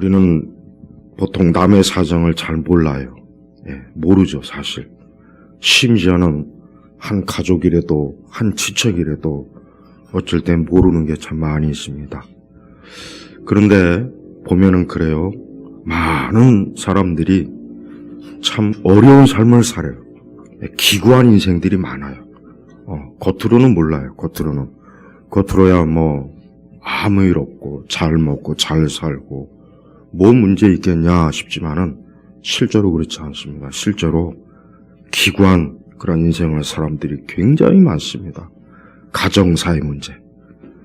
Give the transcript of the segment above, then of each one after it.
우리는 보통 남의 사정을 잘 몰라요. 모르죠, 사실. 심지어는 한 가족이라도, 한 친척이라도 어쩔 땐 모르는 게 참 많이 있습니다. 그런데 보면은 그래요. 많은 사람들이 참 어려운 삶을 살아요. 기구한 인생들이 많아요. 겉으로는 몰라요, 겉으로는. 겉으로야 뭐 아무 일 없고 잘 먹고 잘 살고 뭐 문제 있겠냐 싶지만은 실제로 그렇지 않습니다. 실제로 기구한 그런 인생을 사람들이 굉장히 많습니다. 가정사의 문제,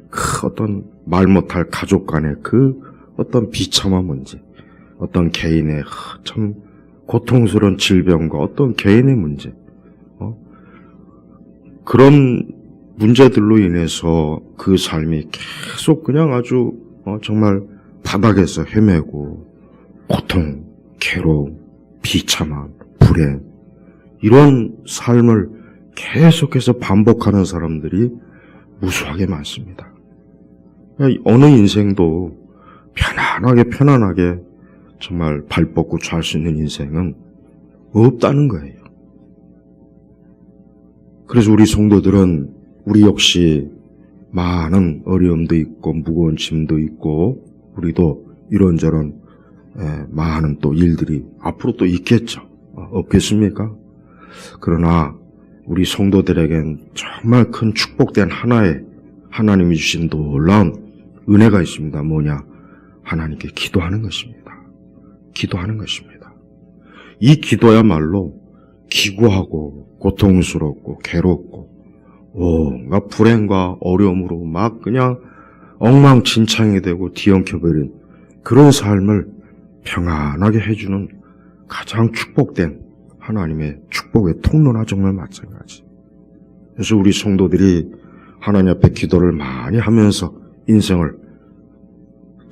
그 어떤 말 못할 가족 간의 그 어떤 비참한 문제, 어떤 개인의 참 고통스러운 질병과 어떤 개인의 문제, 그런 문제들로 인해서 그 삶이 계속 그냥 아주 정말 바닥에서 헤매고 고통, 괴로움, 비참함, 불행 이런 삶을 계속해서 반복하는 사람들이 무수하게 많습니다. 어느 인생도 편안하게 정말 발 뻗고 잘 수 있는 인생은 없다는 거예요. 그래서 우리 성도들은 우리 역시 많은 어려움도 있고 무거운 짐도 있고 우리도 이런저런 많은 또 일들이 앞으로 또 있겠죠. 없겠습니까? 그러나 우리 성도들에겐 정말 큰 축복된 하나의 하나님이 주신 놀라운 은혜가 있습니다. 뭐냐? 하나님께 기도하는 것입니다. 기도하는 것입니다. 이 기도야말로 기구하고 고통스럽고 괴롭고 온갖 불행과 어려움으로 막 그냥 엉망진창이 되고 뒤엉켜버린 그런 삶을 평안하게 해주는 가장 축복된 하나님의 축복의 통로나 정말 마찬가지. 그래서 우리 성도들이 하나님 앞에 기도를 많이 하면서 인생을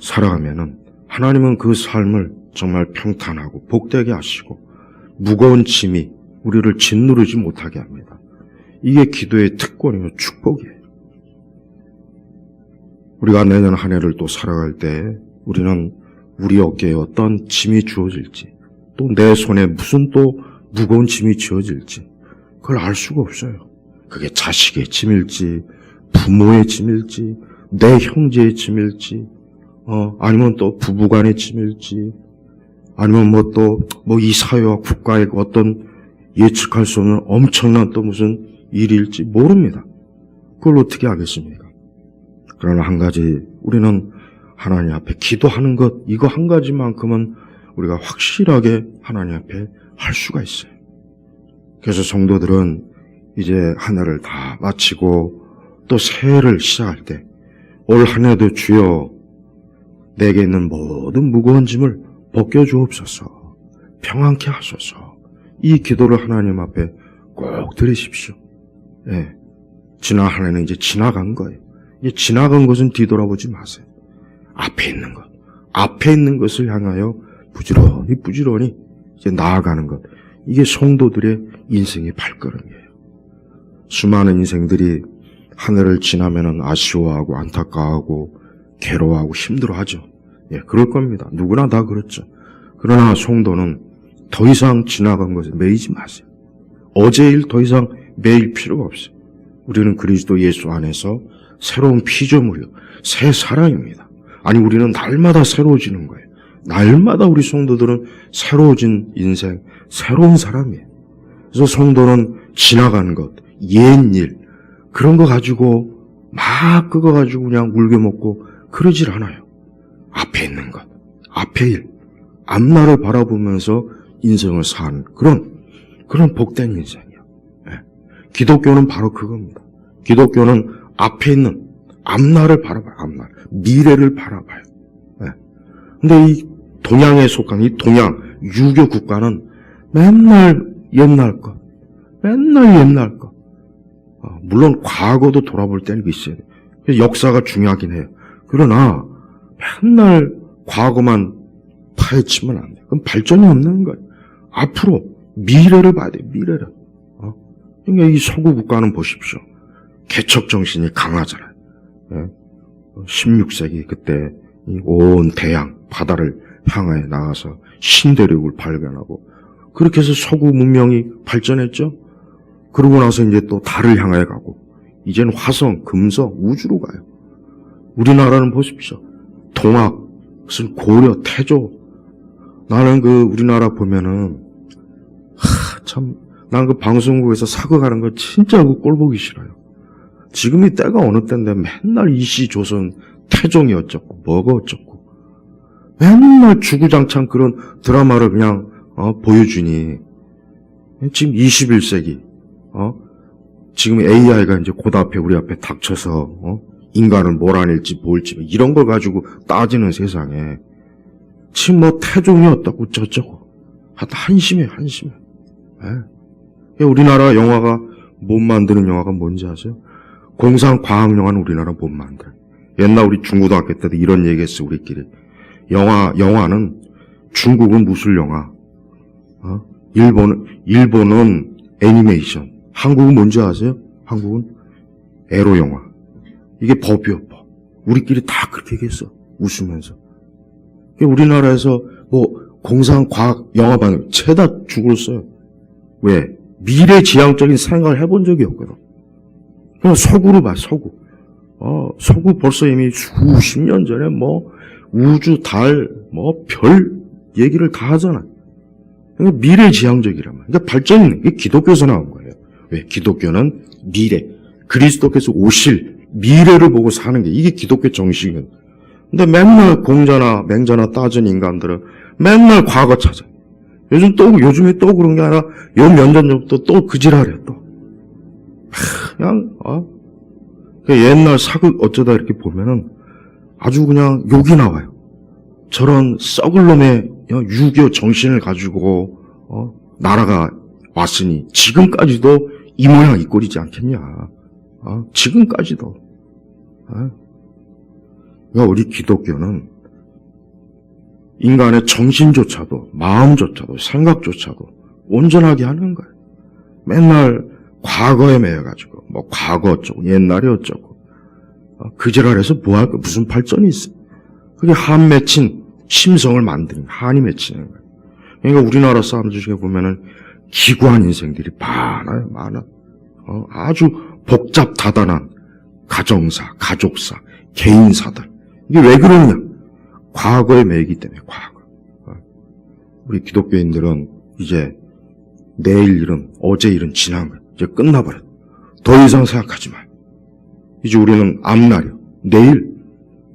살아가면은 하나님은 그 삶을 정말 평탄하고 복되게 하시고 무거운 짐이 우리를 짓누르지 못하게 합니다. 이게 기도의 특권이고 축복이에요. 우리가 내년 한 해를 또 살아갈 때 우리는 우리 어깨에 어떤 짐이 주어질지 또 내 손에 무슨 또 무거운 짐이 지어질지 그걸 알 수가 없어요. 그게 자식의 짐일지 부모의 짐일지 내 형제의 짐일지 아니면 또 부부간의 짐일지 아니면 뭐 또 이 사회와 국가의 어떤 예측할 수 없는 엄청난 또 무슨 일일지 모릅니다. 그걸 어떻게 알겠습니까? 그러나 한 가지 우리는 하나님 앞에 기도하는 것 이거 한 가지만큼은 우리가 확실하게 하나님 앞에 할 수가 있어요. 그래서 성도들은 이제 한 해를 다 마치고 또 새해를 시작할 때 올 한 해도 주여 내게 있는 모든 무거운 짐을 벗겨주옵소서 평안케 하소서 이 기도를 하나님 앞에 꼭 드리십시오. 지난 한 해는 이제 지나간 거예요. 이제 지나간 것은 뒤돌아보지 마세요. 앞에 있는 것을 향하여 부지런히 이제 나아가는 것. 이게 성도들의 인생의 발걸음이에요. 수많은 인생들이 한 해를 지나면은 아쉬워하고 안타까워하고 괴로워하고 힘들어하죠. 그럴 겁니다. 누구나 다 그렇죠. 그러나 성도는 더 이상 지나간 것에 매이지 마세요. 어제 일 더 이상 매일 필요가 없어요. 우리는 그리스도 예수 안에서 새로운 피조물이요. 새 사람입니다. 아니 우리는 날마다 새로워지는 거예요. 날마다 우리 성도들은 새로워진 인생, 새로운 사람이에요. 그래서 성도는 지나간 것, 옛일 그런 거 가지고 막 그거 가지고 그냥 울겨먹고 그러질 않아요. 앞에 있는 것, 앞의 일, 앞날을 바라보면서 인생을 사는 그런 복된 인생이에요. 기독교는 바로 그겁니다. 기독교는 앞에 있는 앞날을 바라봐요. 앞날, 미래를 바라봐요. 근데 이 동양에 속한 이 동양 유교 국가는 맨날 옛날 것, 물론 과거도 돌아볼 때는 있어요. 역사가 중요하긴 해요. 그러나 맨날 과거만 파헤치면 안 돼요. 그럼 발전이 없는 거예요. 앞으로 미래를 봐야 돼요. 미래를. 그러니까 이 서구 국가는 보십시오. 개척 정신이 강하잖아요. 16세기 그때 온 대양 바다를 향하에 나가서 신대륙을 발견하고 그렇게 해서 서구 문명이 발전했죠. 그러고 나서 이제 또 달을 향하여 가고 이제는 화성, 금성, 우주로 가요. 우리나라는 보십시오. 동학, 무슨 고려, 태조. 나는 우리나라 보면은 난 방송국에서 사극하는 거 진짜 꼴 보기 싫어요. 지금이 때가 어느 때인데 맨날 이씨 조선 태종이 어쩌고 뭐가 어쩌고 맨날 주구장창 그런 드라마를 그냥 보여주니 지금 21세기 지금 AI가 이제 곧 앞에 우리 앞에 닥쳐서 인간을 몰아낼지 뭘지 이런 걸 가지고 따지는 세상에 지금 태종이 어떻고 저쩌고 한심해. 예. 우리나라 영화가 못 만드는 영화가 뭔지 아세요? 공상 과학 영화는 우리나라 못 만들어요. 옛날 우리 중고등학교 때도 이런 얘기했어 우리끼리. 영화는 중국은 무술 영화, 일본은 애니메이션, 한국은 뭔지 아세요? 한국은 에로 영화. 이게 법이요, 법. 우리끼리 다 그렇게 얘기했어. 웃으면서. 우리나라에서 공상 과학 영화반 죄다 죽었어요. 왜? 미래지향적인 생각을 해본 적이 없거든. 그냥 서구로 봐, 서구. 서구 벌써 이미 수십 년 전에 우주, 달, 별 얘기를 다 하잖아. 그러니까 미래지향적이란 말이야. 그러니까 발전이 이게 기독교에서 나온 거예요. 왜? 기독교는 미래, 그리스도께서 오실 미래를 보고 사는 게 이게 기독교 정신이거든. 근데 맨날 공자나 맹자나 따진 인간들은 맨날 과거 찾아. 요즘에 또 그런 게 아니라 몇 년 전부터 또 그 지랄이야, 또. 그냥, 옛날 사극 어쩌다 이렇게 보면은 아주 그냥 욕이 나와요. 저런 썩을 놈의 유교 정신을 가지고, 나라가 왔으니 지금까지도 이 모양 이 꼴이지 않겠냐. 지금까지도. 그러니까 우리 기독교는 인간의 정신조차도, 마음조차도, 생각조차도 온전하게 하는 거예요. 맨날 과거에 매여가지고, 과거 어쩌고, 옛날에 어쩌고. 그 지랄에서 뭐할 거, 무슨 발전이 있어. 그게 한 맺힌 심성을 만드는, 한이 맺히는 거예요. 그러니까 우리나라 사람들 중에 보면은 기구한 인생들이 많아. 아주 복잡다단한 가정사, 가족사, 개인사들. 이게 왜 그러느냐? 과거에 매이기 때문에, 과거. 우리 기독교인들은 이제 내일 일은, 어제 일은 지난 거야. 이제 끝나버려. 더 이상 생각하지 마. 이제 우리는 앞날이요. 내일,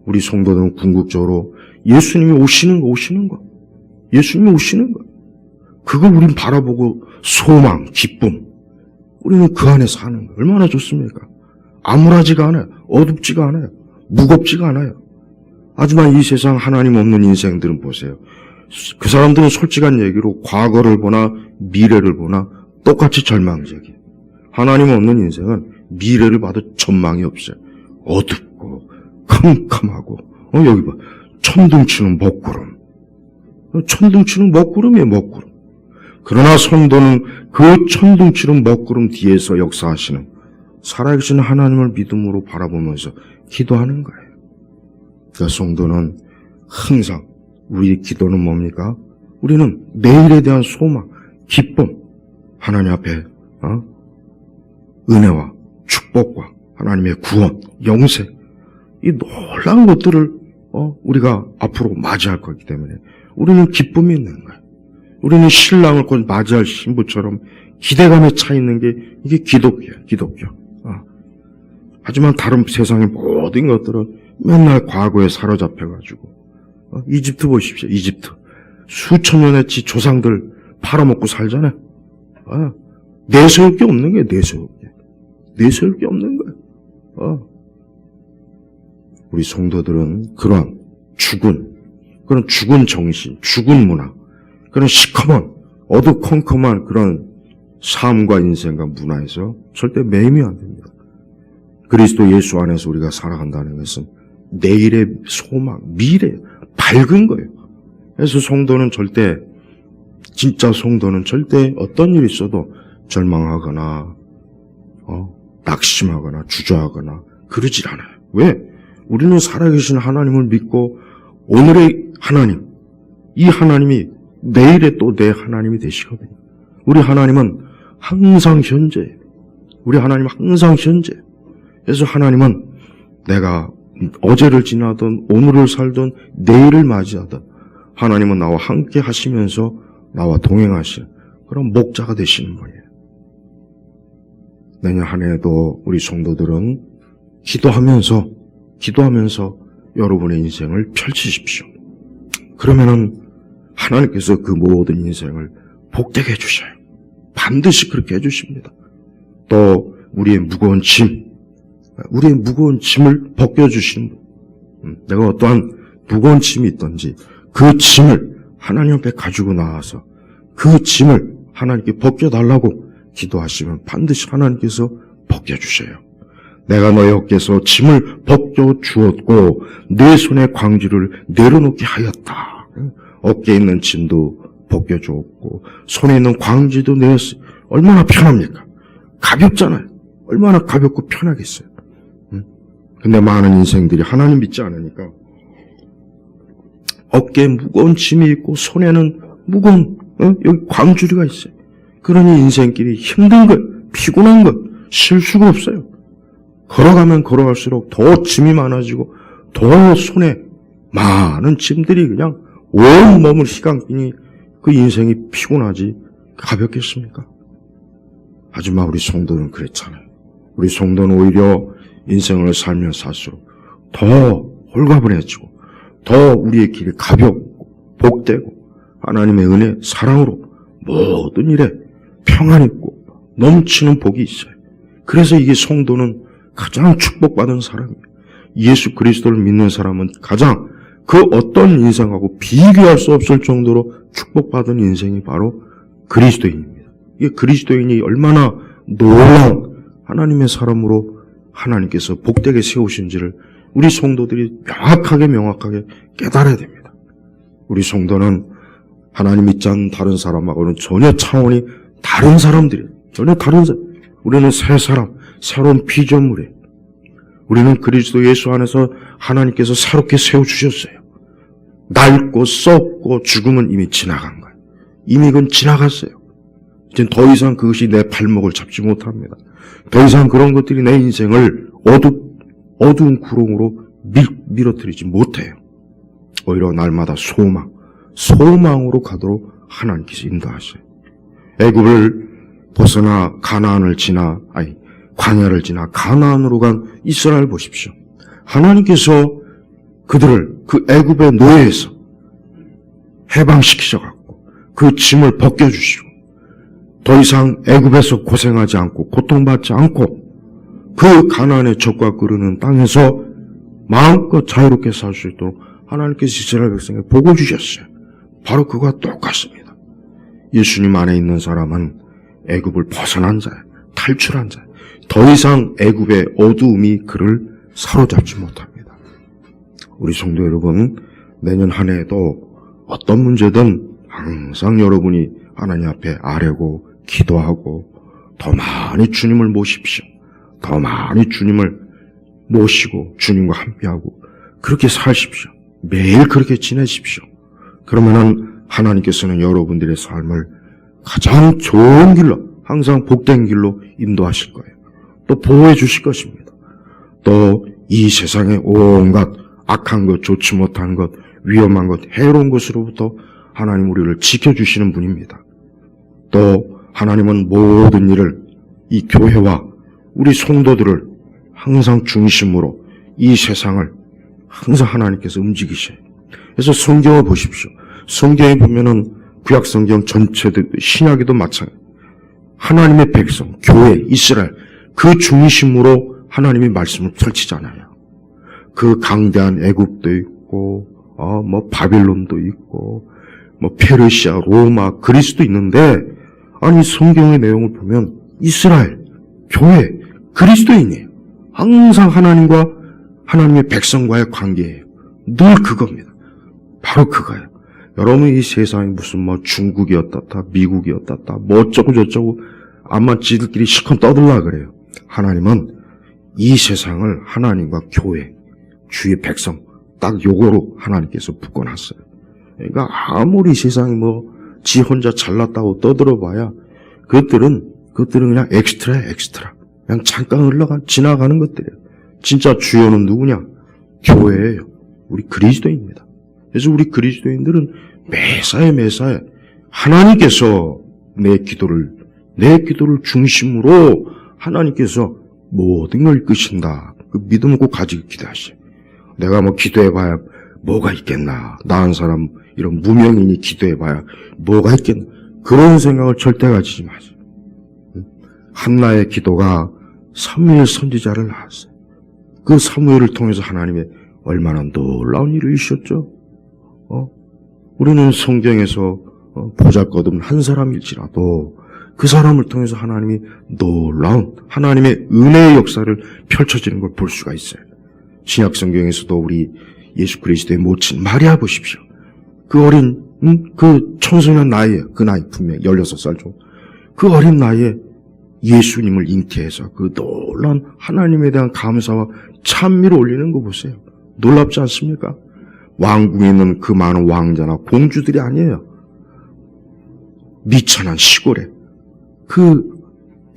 우리 성도들은 궁극적으로 예수님이 오시는 거. 예수님이 오시는 거. 그걸 우린 바라보고 소망, 기쁨. 우리는 그 안에 사는 거. 얼마나 좋습니까? 암울하지가 않아요. 어둡지가 않아요. 무겁지가 않아요. 하지만 이 세상 하나님 없는 인생들은 보세요. 그 사람들은 솔직한 얘기로 과거를 보나 미래를 보나 똑같이 절망적이에요. 하나님 없는 인생은 미래를 봐도 전망이 없어요. 어둡고 캄캄하고 여기 봐. 천둥치는 먹구름. 천둥치는 먹구름이에요. 먹구름. 그러나 성도는 그 천둥치는 먹구름 뒤에서 역사하시는 살아계신 하나님을 믿음으로 바라보면서 기도하는 거예요. 그러니까 성도는 항상 우리의 기도는 뭡니까? 우리는 내일에 대한 소망, 기쁨, 하나님 앞에 은혜와 축복과 하나님의 구원, 영생, 이 놀라운 것들을 우리가 앞으로 맞이할 거기 때문에 우리는 기쁨이 있는 거예요. 우리는 신랑을 곧 맞이할 신부처럼 기대감에 차 있는 게 이게 기독교예요. 기독교. 하지만 다른 세상의 모든 것들은 맨날 과거에 사로잡혀가지고 이집트 보십시오. 이집트. 수천 년의 지 조상들 팔아먹고 살잖아요. 내세울 게 없는 거예요. 내세울 게 없는 거예요. 우리 성도들은 그런 죽은 정신, 죽은 문화, 그런 시커먼, 어두컴컴한 그런 삶과 인생과 문화에서 절대 매임이 안 됩니다. 그리스도 예수 안에서 우리가 살아간다는 것은 내일의 소망, 미래, 밝은 거예요. 그래서 진짜 성도는 절대 어떤 일이 있어도 절망하거나, 낙심하거나, 주저하거나, 그러질 않아요. 왜? 우리는 살아계신 하나님을 믿고, 오늘의 하나님, 이 하나님이 내일의 또 내 하나님이 되시거든요. 우리 하나님은 항상 현재예요. 우리 하나님은 항상 현재. 그래서 하나님은 내가 어제를 지나든 오늘을 살든 내일을 맞이하든 하나님은 나와 함께 하시면서 나와 동행하시는 그런 목자가 되시는 분이에요. 내년 한 해에도 우리 성도들은 기도하면서 여러분의 인생을 펼치십시오. 그러면은 하나님께서 그 모든 인생을 복되게 해주셔요. 반드시 그렇게 해주십니다. 또 우리의 무거운 짐을 벗겨주시는 분. 내가 어떠한 무거운 짐이 있든지 그 짐을 하나님 앞에 가지고 나와서 그 짐을 하나님께 벗겨달라고 기도하시면 반드시 하나님께서 벗겨주셔요. 내가 너의 어깨에서 짐을 벗겨주었고 내 손에 광주를 내려놓게 하였다. 어깨에 있는 짐도 벗겨주었고 손에 있는 광주도 내었어요. 얼마나 편합니까? 가볍잖아요. 얼마나 가볍고 편하겠어요. 근데 많은 인생들이 하나님 믿지 않으니까 어깨에 무거운 짐이 있고 손에는 무거운 여기 광주리가 있어요. 그러니 인생길이 힘든 것, 피곤한 것, 쉴 수가 없어요. 걸어가면 걸어갈수록 더 짐이 많아지고 더 손에 많은 짐들이 그냥 온 몸을 휘감기니 그 인생이 피곤하지 가볍겠습니까? 하지만 우리 성도는 그랬잖아요. 우리 성도는 오히려 인생을 살면 살수록 더 홀가분해지고 더 우리의 길이 가볍고 복되고 하나님의 은혜, 사랑으로 모든 일에 평안 있고 넘치는 복이 있어요. 그래서 이게 성도는 가장 축복받은 사람이에요. 예수 그리스도를 믿는 사람은 가장 그 어떤 인생하고 비교할 수 없을 정도로 축복받은 인생이 바로 그리스도인입니다. 이게 그리스도인이 얼마나 놀라운 하나님의 사람으로 하나님께서 복되게 세우신지를 우리 성도들이 명확하게 깨달아야 됩니다. 우리 성도는 하나님 믿지 않는 다른 사람하고는 전혀 차원이 다른 사람들이에요. 전혀 다른 사람. 우리는 새 사람, 새로운 피조물이에요. 우리는 그리스도 예수 안에서 하나님께서 새롭게 세워주셨어요. 낡고 썩고 죽음은 이미 지나간 거예요. 이미 그건 지나갔어요. 이제 더 이상 그것이 내 발목을 잡지 못합니다. 더 이상 그런 것들이 내 인생을 어두운 구렁으로 밀어뜨리지 못해요. 오히려 날마다 소망으로 가도록 하나님께서 인도하셔요. 애굽을 벗어나 광야를 지나 가나안으로 간 이스라엘 보십시오. 하나님께서 그들을 그 애굽의 노예에서 해방시키셔갖고 그 짐을 벗겨주시고 더 이상 애굽에서 고생하지 않고 고통받지 않고 그 가나안의 젖과 끓는 땅에서 마음껏 자유롭게 살 수 있도록 하나님께서 이스라엘 백성에게 복을 주셨어요. 바로 그와 똑같습니다. 예수님 안에 있는 사람은 애굽을 벗어난 자예요. 탈출한 자예요. 더 이상 애굽의 어두움이 그를 사로잡지 못합니다. 우리 성도 여러분, 내년 한 해에도 어떤 문제든 항상 여러분이 하나님 앞에 아뢰고 기도하고 더 많이 주님을 모십시오. 더 많이 주님을 모시고 주님과 함께하고 그렇게 사십시오. 매일 그렇게 지내십시오. 그러면은 하나님께서는 여러분들의 삶을 가장 좋은 길로, 항상 복된 길로 인도하실 거예요. 또 보호해 주실 것입니다. 또 이 세상의 온갖 악한 것, 좋지 못한 것, 위험한 것, 해로운 것으로부터 하나님 우리를 지켜주시는 분입니다. 또 하나님은 모든 일을 이 교회와 우리 성도들을 항상 중심으로 이 세상을 항상 하나님께서 움직이셔요. 그래서 성경을 보십시오. 성경에 보면은 구약 성경 전체도 신약에도 마찬가지예요. 하나님의 백성, 교회, 이스라엘 그 중심으로 하나님이 말씀을 펼치잖아요. 그 강대한 애굽도 있고, 바빌론도 있고, 페르시아, 로마, 그리스도 있는데, 아니 성경의 내용을 보면 이스라엘, 교회, 그리스도인이에요. 항상 하나님의 백성과의 관계예요. 늘 그겁니다. 바로 그거예요. 여러분 이 세상이 무슨 중국이 어떻다, 미국이 어떻다, 어쩌고 저쩌고 아마 지들끼리 실컷 떠들라 그래요. 하나님은 이 세상을 하나님과 교회, 주의 백성 딱 요거로 하나님께서 묶어놨어요. 그러니까 아무리 세상이 지 혼자 잘났다고 떠들어봐야 그것들은 그냥 엑스트라. 그냥 잠깐 지나가는 것들이에요. 진짜 주요는 누구냐? 교회예요. 우리 그리스도인입니다. 그래서 우리 그리스도인들은 매사에 하나님께서 내 기도를 중심으로 하나님께서 모든 걸 이끄신다. 그 믿음을 꼭 가지고 기도하시죠. 내가 기도해봐야 뭐가 있겠나. 나은 사람, 이런 무명인이 기도해봐야 뭐가 있겠나. 그런 생각을 절대 가지지 마세요. 한나의 기도가 사무엘 선지자를 낳았어요. 그 사무엘을 통해서 하나님의 얼마나 놀라운 일을 이루셨죠. 우리는 성경에서 보잘것없는 한 사람일지라도 그 사람을 통해서 하나님이 놀라운 하나님의 은혜의 역사를 펼쳐지는 걸 볼 수가 있어요. 신약 성경에서도 우리 예수 그리스도의 모친 마리아 보십시오. 그 어린 그 청소년 나이에, 그 나이 분명 16살 정도, 그 어린 나이에 예수님을 잉태해서 그 놀라운 하나님에 대한 감사와 찬미를 올리는 거 보세요. 놀랍지 않습니까? 왕궁에 있는 그 많은 왕자나 공주들이 아니에요. 미천한 시골에 그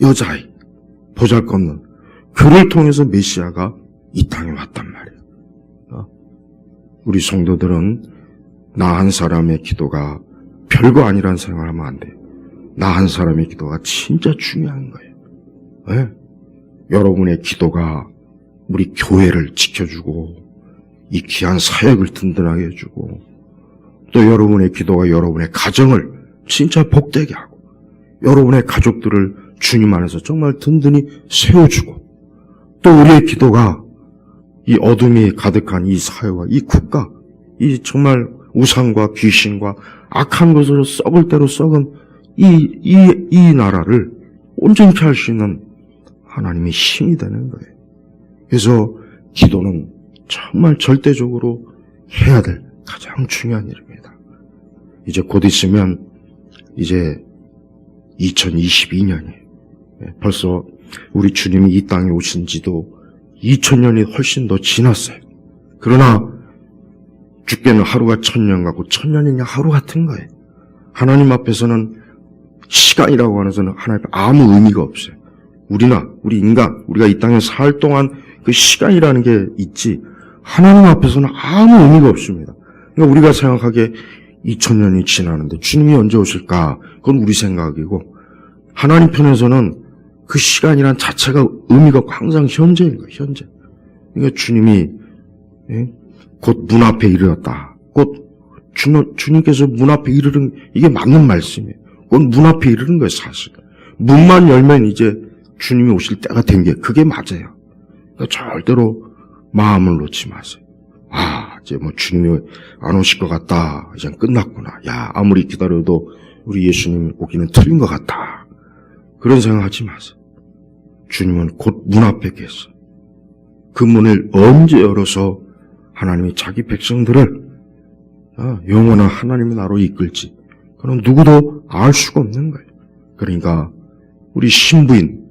여자아이, 보잘것없는 그를 통해서 메시아가 이 땅에 왔단 말이에요. 우리 성도들은 나 한 사람의 기도가 별거 아니라는 생각을 하면 안 돼요. 나 한 사람의 기도가 진짜 중요한 거예요. 네? 여러분의 기도가 우리 교회를 지켜주고 이 귀한 사역을 든든하게 해주고 또 여러분의 기도가 여러분의 가정을 진짜 복되게 하고 여러분의 가족들을 주님 안에서 정말 든든히 세워주고 또 우리의 기도가 이 어둠이 가득한 이 사회와 이 국가, 이 정말 우상과 귀신과 악한 것으로 썩을 대로 썩은 이 나라를 온전케 할 수 있는 하나님의 힘이 되는 거예요. 그래서 기도는 정말 절대적으로 해야 될 가장 중요한 일입니다. 이제 곧 있으면 이제 2022년이에요. 벌써 우리 주님이 이 땅에 오신 지도 2000년이 훨씬 더 지났어요. 그러나 주께는 하루가 1000년 같고 1000년이 하루 같은 거예요. 하나님 앞에서는 시간이라고 하는 것은 하나님 앞에 아무 의미가 없어요. 우리 인간, 우리가 이 땅에 살 동안 그 시간이라는 게 있지 하나님 앞에서는 아무 의미가 없습니다. 그러니까 우리가 생각하기에 2000년이 지나는데 주님이 언제 오실까? 그건 우리 생각이고 하나님 편에서는 그 시간이란 자체가 의미가 없고 항상 현재인 거예요. 현재. 그러니까 주님이 곧 문 앞에 이르렀다. 곧 주님께서 문 앞에 이르는 이게 맞는 말씀이에요. 곧 문 앞에 이르는 거예요. 사실. 문만 열면 이제 주님이 오실 때가 된 게 그게 맞아요. 그러니까 절대로 마음을 놓지 마세요. 이제 주님이 안 오실 것 같다. 이제 끝났구나. 아무리 기다려도 우리 예수님 오기는 틀린 것 같다. 그런 생각하지 마세요. 주님은 곧 문 앞에 계세요. 그 문을 언제 열어서 하나님이 자기 백성들을 영원한 하나님의 나라로 이끌지 그건 누구도 알 수가 없는 거예요. 그러니까 우리 신부인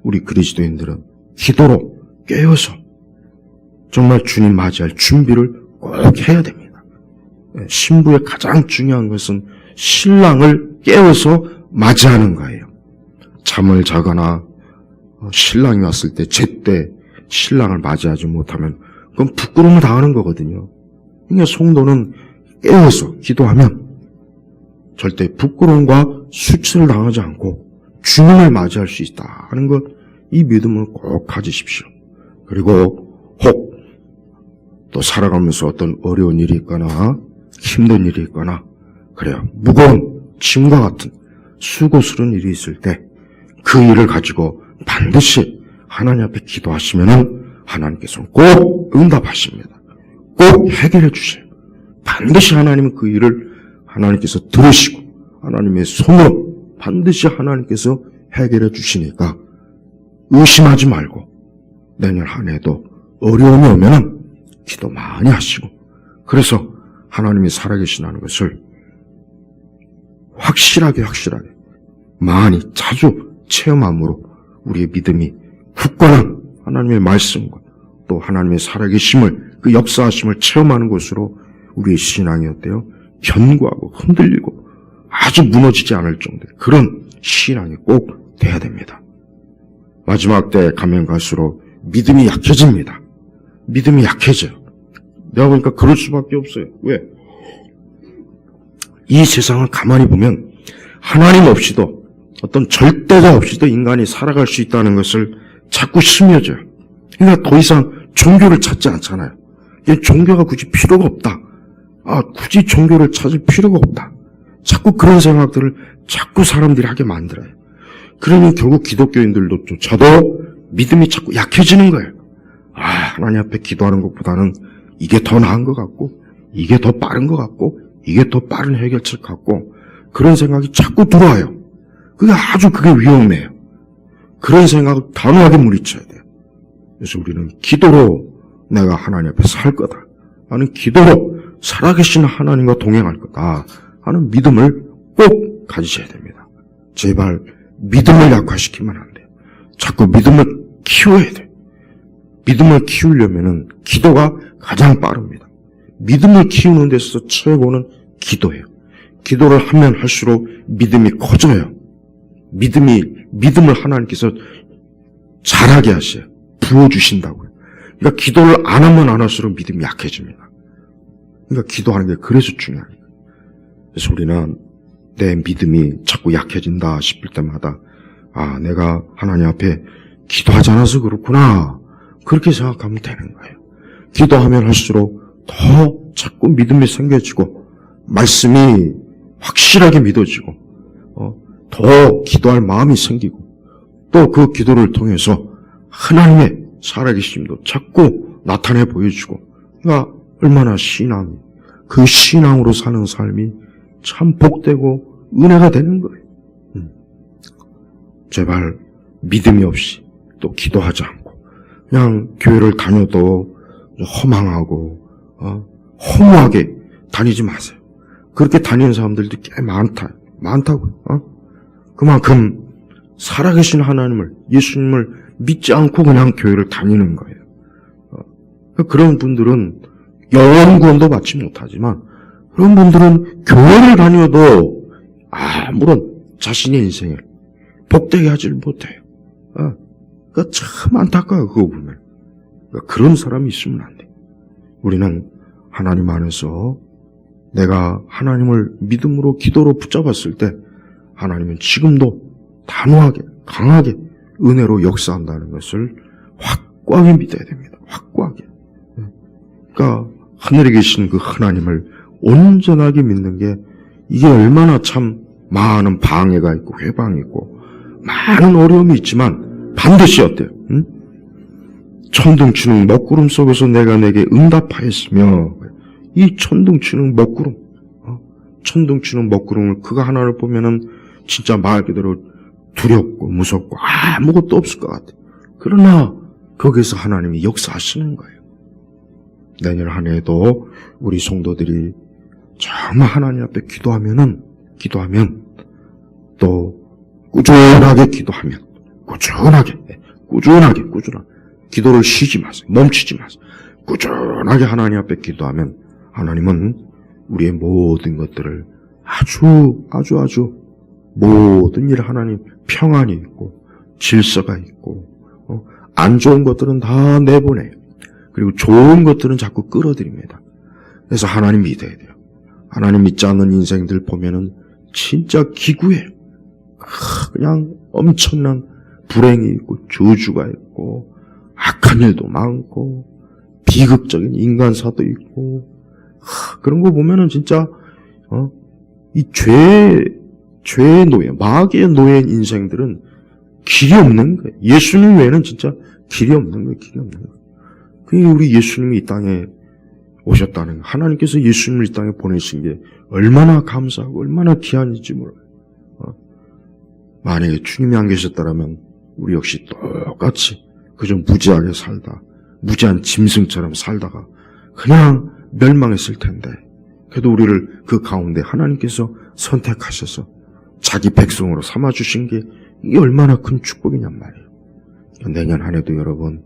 우리 그리스도인들은 기도로 깨어서 정말 주님 맞이할 준비를 꼭 해야 됩니다. 신부의 가장 중요한 것은 신랑을 깨워서 맞이하는 거예요. 잠을 자거나 신랑이 왔을 때 제때 신랑을 맞이하지 못하면 그건 부끄러움을 당하는 거거든요. 그러니까 성도는 깨워서 기도하면 절대 부끄러움과 수치를 당하지 않고 주님을 맞이할 수 있다 하는 것, 이 믿음을 꼭 가지십시오. 그리고 혹 또 살아가면서 어떤 어려운 일이 있거나 힘든 일이 있거나 그래요. 무거운 짐과 같은 수고스러운 일이 있을 때 그 일을 가지고 반드시 하나님 앞에 기도하시면은 하나님께서는 꼭 응답하십니다. 꼭 해결해 주세요. 반드시 하나님은 그 일을 하나님께서 들으시고 하나님의 손으로 반드시 하나님께서 해결해 주시니까 의심하지 말고 내년 한 해도 어려움이 오면은 기도 많이 하시고 그래서 하나님이 살아계시다는 것을 확실하게 많이 자주 체험함으로 우리의 믿음이 굳건한 하나님의 말씀과 또 하나님의 살아계심을 그 역사하심을 체험하는 것으로 우리의 신앙이 어때요? 견고하고 흔들리고 아주 무너지지 않을 정도의 그런 신앙이 꼭 돼야 됩니다. 마지막 때 가면 갈수록 믿음이 약해집니다. 믿음이 약해져요. 내가 보니까 그럴 수밖에 없어요. 왜? 이 세상을 가만히 보면 하나님 없이도 어떤 절대자 없이도 인간이 살아갈 수 있다는 것을 자꾸 스며져요. 그러니까 더 이상 종교를 찾지 않잖아요. 종교가 굳이 필요가 없다. 굳이 종교를 찾을 필요가 없다. 자꾸 그런 생각들을 자꾸 사람들이 하게 만들어요. 그러니 결국 기독교인들조차도 믿음이 자꾸 약해지는 거예요. 하나님 앞에 기도하는 것보다는 이게 더 나은 것 같고, 이게 더 빠른 것 같고, 이게 더 빠른 해결책 같고, 그런 생각이 자꾸 들어와요. 그게 위험해요. 그런 생각을 단호하게 물리쳐야 돼요. 그래서 우리는 기도로 내가 하나님 앞에 살 거다. 나는 기도로 살아계신 하나님과 동행할 거다 하는 믿음을 꼭 가지셔야 됩니다. 제발 믿음을 약화시키면 안 돼요. 자꾸 믿음을 키워야 돼요. 믿음을 키우려면은 기도가 가장 빠릅니다. 믿음을 키우는 데 있어서 최고는 기도예요. 기도를 하면 할수록 믿음이 커져요. 믿음을 하나님께서 잘하게 하셔요. 부어주신다고요. 그러니까 기도를 안 하면 안 할수록 믿음이 약해집니다. 그러니까 기도하는 게 그래서 중요합니다. 그래서 우리는 내 믿음이 자꾸 약해진다 싶을 때마다 내가 하나님 앞에 기도하지 않아서 그렇구나. 그렇게 생각하면 되는 거예요. 기도하면 할수록 더 자꾸 믿음이 생겨지고 말씀이 확실하게 믿어지고 더 기도할 마음이 생기고 또 그 기도를 통해서 하나님의 살아계심도 자꾸 나타내 보여주고 그러니까 얼마나 그 신앙으로 사는 삶이 참 복되고 은혜가 되는 거예요. 제발 믿음이 없이 또 기도하지 않고 그냥 교회를 다녀도 허망하고 허무하게 다니지 마세요. 그렇게 다니는 사람들도 꽤 많다고요. 그만큼 살아계신 하나님을, 예수님을 믿지 않고 그냥 교회를 다니는 거예요. 그런 분들은 영원 구원도 받지 못하지만 그런 분들은 교회를 다녀도 아무런 자신의 인생을 복되게 하질 못해요. 그러니까 참 안타까워요. 그거 보면. 그러니까 그런 사람이 있으면 안 돼요. 우리는 하나님 안에서 내가 하나님을 믿음으로 기도로 붙잡았을 때 하나님은 지금도 단호하게 강하게 은혜로 역사한다는 것을 확고하게 믿어야 됩니다. 확고하게. 그러니까 하늘에 계신 그 하나님을 온전하게 믿는 게 이게 얼마나 참 많은 방해가 있고 회방이 있고 많은 어려움이 있지만 반드시 어때요? 천둥치는 먹구름 속에서 내가 내게 응답하였으며 이 천둥치는 먹구름 천둥치는 먹구름을 그가 하나를 보면은 진짜 말 그대로 두렵고 무섭고 아무것도 없을 것 같아요. 그러나 거기서 하나님이 역사하시는 거예요. 내년 한 해에도 우리 성도들이 정말 하나님 앞에 기도하면 또 꾸준하게 기도하면 꾸준하게 기도를 쉬지 마세요. 멈추지 마세요. 꾸준하게 하나님 앞에 기도하면 하나님은 우리의 모든 것들을 아주 모든 일 하나님 평안이 있고 질서가 있고 안 좋은 것들은 다 내보내요. 그리고 좋은 것들은 자꾸 끌어들입니다. 그래서 하나님 믿어야 돼요. 하나님 믿지 않는 인생들 보면은 진짜 기구예요. 그냥 엄청난 불행이 있고 저주가 있고 악한 일도 많고 비극적인 인간사도 있고 그런 거 보면은 진짜 이 죄의 노예, 마귀의 노예인 인생들은 길이 없는 거예요. 예수님 외에는 진짜 길이 없는 거예요. 그게 우리 예수님이 이 땅에 오셨다는 거예요. 하나님께서 예수님을 이 땅에 보내신 게 얼마나 감사하고 얼마나 귀한지 몰라요. 만약에 주님이 안 계셨다면 우리 역시 똑같이 그저 무지하게 살다 무지한 짐승처럼 살다가 그냥 멸망했을 텐데 그래도 우리를 그 가운데 하나님께서 선택하셔서 자기 백성으로 삼아주신 게 이게 얼마나 큰 축복이냔 말이에요. 내년 한 해도 여러분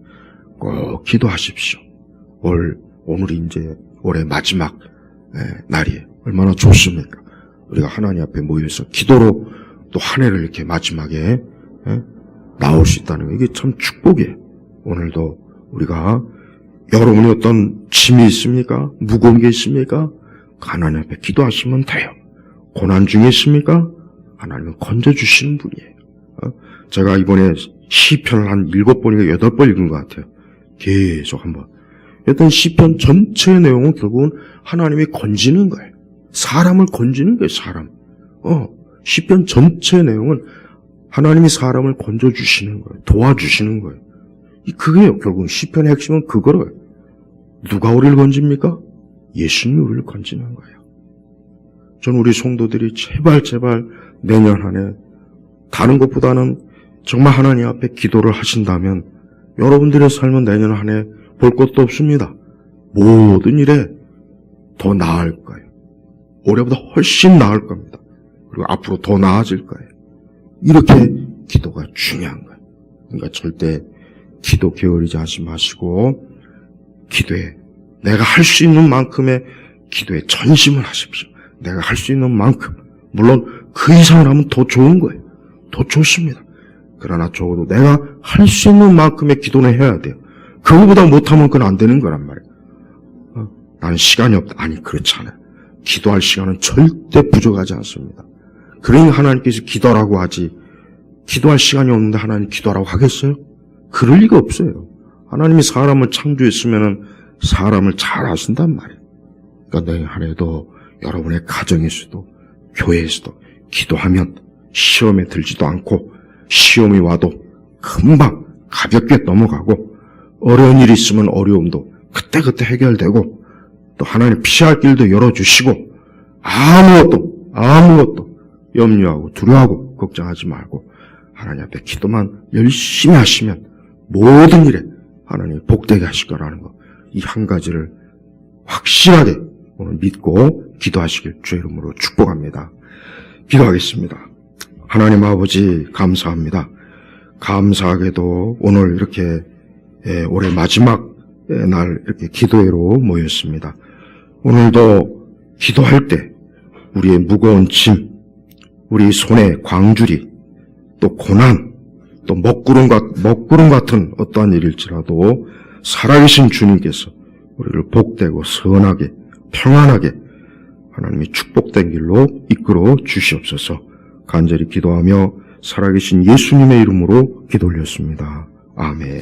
꼭 기도하십시오. 오늘이 이제 올해 마지막 날이에요. 얼마나 좋습니까? 우리가 하나님 앞에 모여서 기도로 또 한 해를 이렇게 마지막에 나올 수 있다는 거, 이게 참 축복이에요. 오늘도 우리가 여러분이 어떤 짐이 있습니까? 무거운 게 있습니까? 하나님 앞에 기도하시면 돼요. 고난 중에 있습니까? 하나님은 건져주시는 분이에요. 제가 이번에 시편을 한 7번인가 8번 읽은 것 같아요. 계속 한번. 어떤 시편 전체의 내용은 결국은 하나님이 건지는 거예요. 사람을 건지는 거예요, 사람. 시편 전체의 내용은 하나님이 사람을 건져주시는 거예요. 도와주시는 거예요. 그게요, 결국은 시편의 핵심은 그거예요. 누가 우리를 건집니까? 예수님이 우리를 건지는 거예요. 저는 우리 성도들이 제발 내년 한 해 다른 것보다는 정말 하나님 앞에 기도를 하신다면 여러분들의 삶은 내년 한 해 볼 것도 없습니다. 모든 일에 더 나을 거예요. 올해보다 훨씬 나을 겁니다. 그리고 앞으로 더 나아질 거예요. 이렇게 기도가 중요한 거예요. 그러니까 절대 기도 게으르지 하지 마시고 기도에 내가 할 수 있는 만큼의 기도에 전심을 하십시오. 내가 할 수 있는 만큼, 물론 그 이상을 하면 더 좋은 거예요. 더 좋습니다. 그러나 적어도 내가 할 수 있는 만큼의 기도는 해야 돼요. 그거보다 못하면 그건 안 되는 거란 말이에요. 나는 시간이 없다. 아니, 그렇지 않아요. 기도할 시간은 절대 부족하지 않습니다. 그러니 하나님께서 기도라고 하지, 기도할 시간이 없는데 하나님 기도라고 하겠어요? 그럴 리가 없어요. 하나님이 사람을 창조했으면 사람을 잘 아신단 말이에요. 그러니까 내일 한 해도 여러분의 가정에서도 교회에서도 기도하면 시험에 들지도 않고 시험이 와도 금방 가볍게 넘어가고 어려운 일이 있으면 어려움도 그때그때 해결되고 또 하나님 피할 길도 열어주시고 아무것도 염려하고 두려워하고 걱정하지 말고 하나님 앞에 기도만 열심히 하시면 모든 일에 하나님이 복되게 하실 거라는 거, 이 한 가지를 확실하게 오늘 믿고 기도하시길 주의 이름으로 축복합니다. 기도하겠습니다. 하나님 아버지 감사합니다. 감사하게도 오늘 이렇게 올해 마지막 날 이렇게 기도회로 모였습니다. 오늘도 기도할 때 우리의 무거운 짐, 우리 손에 광주리, 또 고난, 또 먹구름 같은 어떠한 일일지라도 살아계신 주님께서 우리를 복되고 선하게 평안하게 하나님이 축복된 길로 이끌어 주시옵소서. 간절히 기도하며 살아계신 예수님의 이름으로 기도 올렸습니다. 아멘.